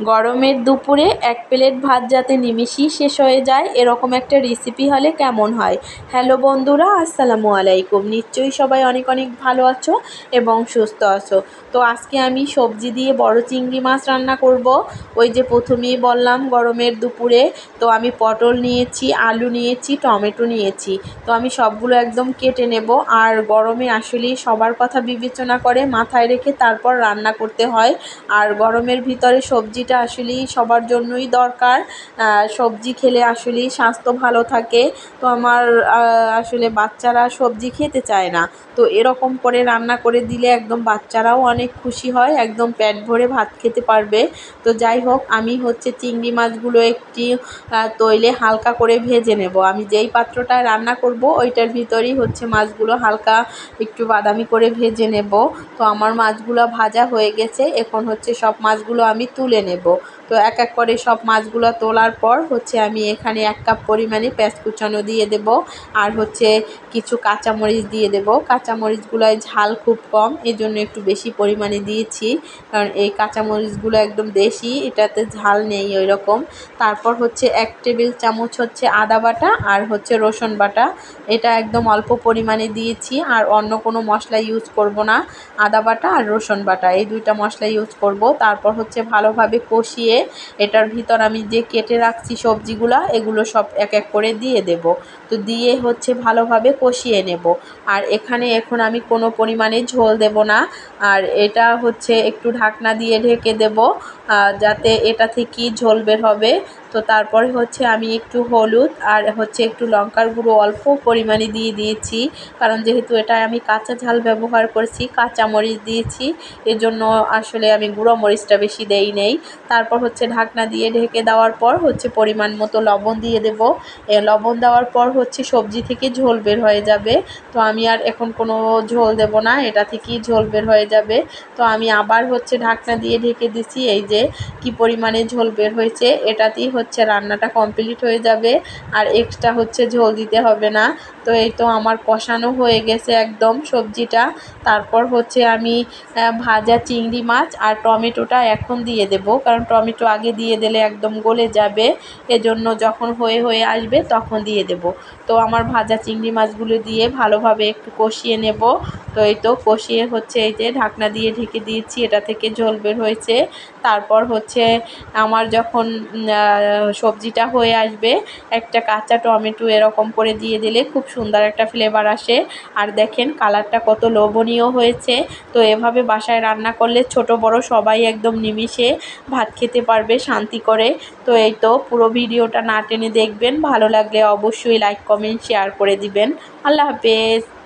গরমের দুপুরে এক প্লেট ভাত যাতে নিমিষেই শেষ হয়ে যায় এরকম একটা রেসিপি হলে কেমন হয়। হ্যালো বন্ধুরা, আসসালামু আলাইকুম। নিশ্চয়ই সবাই অনেক অনেক ভালো আছো এবং সুস্থ আছো। তো আজকে আমি সবজি দিয়ে বড় চিংড়ি মাছ রান্না করব। ওই যে প্রথমেই বললাম গরমের দুপুরে, তো আমি পটল নিয়েছি, আলু নিয়েছি, টমেটো নিয়েছি। তো আমি সবগুলো একদম কেটে নেব। আর গরমে আসলেই সবার কথা বিবেচনা করে মাথায় রেখে তারপর রান্না করতে হয়। আর গরমের ভিতরে সবজিটা আসলেই সবার জন্যই দরকার। সবজি খেলে আসলেই স্বাস্থ্য ভালো থাকে। তো আমার আসলে বাচ্চারা সবজি খেতে চায় না, তো এরকম করে রান্না করে দিলে একদম বাচ্চারাও অনেক খুশি হয়, একদম পেট ভরে ভাত খেতে পারবে। তো যাই হোক, আমি চিংড়ি মাছগুলো একটি তৈলে হালকা করে ভেজে নেব। আমি যেই পাত্রটায় রান্না করব ওইটার ভিতরেই মাছগুলো হালকা একটু বাদামি করে ভেজে নেব। তো আমার মাছগুলো ভাজা হয়ে গেছে, এখন সব মাছগুলো আমি তুলে নেব। তো এক এক করে সব মাছগুলো তোলার পর আমি এখানে 1 কাপ পরিমাণে পেঁয়াজ কুচানো দিয়ে দেব। আর কিছু কাঁচামরিচ দিয়ে দেব। কাঁচামরিচগুলোয় ঝাল খুব কম, এজন্য একটু বেশি পরিমাণে দিয়েছি, কারণ এই কাঁচামরিচগুলো একদম দেশি, এটাতে ঝাল নেই ওই রকম। তারপর 1 টেবিল চামচ আদা বাটা আর রসুন বাটা, এটা একদম অল্প পরিমাণে দিয়েছি। আর অন্য কোনো মশলা ইউজ করব না, আদা বাটা আর রসুন বাটা এই দুইটা মশলা ইউজ করব। তারপর ভালোভাবে কষিয়ে এটার ভিতর আমি যে কেটে রাখছি সবজিগুলা, এগুলো সব এক এক করে দিয়ে দেব। তো দিয়ে ভালোভাবে কষিয়ে নেব। আর এখানে এখন আমি কোনো পরিমাণে ঝোল দেব না। আর এটা একটু ঢাকনা দিয়ে ঢেকে দেব, যাতে এটা থেকেই ঝোল বের হবে। তো তারপরে আমি একটু হলুদ আর একটু লঙ্কার গুঁড়ো অল্প পরিমাণে দিয়ে দিয়েছি, কারণ যেহেতু এটা আমি কাঁচা ঝাল ব্যবহার করছি, কাঁচা মরিচ দিয়েছি, এজন্য আসলে আমি গুঁড়ো মরিচটা বেশি দেই নেই। তারপর ঢাকনা দিয়ে ঢেকে দেওয়ার পর পরিমাণ মতো লবণ দিয়ে দেব। লবণ দেওয়ার পর সবজি থেকে ঝোল বের হয়ে যাবে। তো আমি আর এখন কোনো ঝোল দেব না, এটা থেকেই ঝোল বের হয়ে যাবে। তো আমি আবার ঢাকনা দিয়ে ঢেকে দিছি, এই যে কি পরিমাণে ঝোল বের হয়েছে, এটাতেই রান্নাটা কমপ্লিট হয়ে যাবে। আর এক্সট্রা ঝোল দিতে হবে না। তো এই তো আমার কষানো হয়ে গেছে একদম সবজিটা। তারপর আমি ভাজা চিংড়ি মাছ আর টমেটোটা এখন দিয়ে দেব, কারণ টমেটো আগে দিয়ে দিলে একদম গলে যাবে, এজন্য যখন হয়ে আসবে তখন দিয়ে দেব। তো আমার ভাজা চিংড়ি মাছগুলো দিয়ে ভালোভাবে একটু কষিয়ে নেব। তো এই তো কষিয়ে এই যে ঢাকনা দিয়ে ঢেকে দিয়েছি, এটা থেকে ঝোল বের হয়েছে। তারপর আমার যখন সবজিটা হয়ে আসবে, একটা কাঁচা টমেটো এরকম করে দিয়ে দিলে খুব সুন্দর একটা ফ্লেভার আসে। আর দেখেন কালারটা কত লোভনীয় হয়েছে। তো এভাবে বাসায় রান্না করলে ছোট বড় সবাই একদম নিমিষে ভাত খেতে পারবে শান্তি করে। তো এই তো পুরো ভিডিওটা না টেনে দেখবেন, ভালো লাগলে অবশ্যই লাইক কমেন্ট শেয়ার করে দিবেন। আল্লাহ হাফেজ।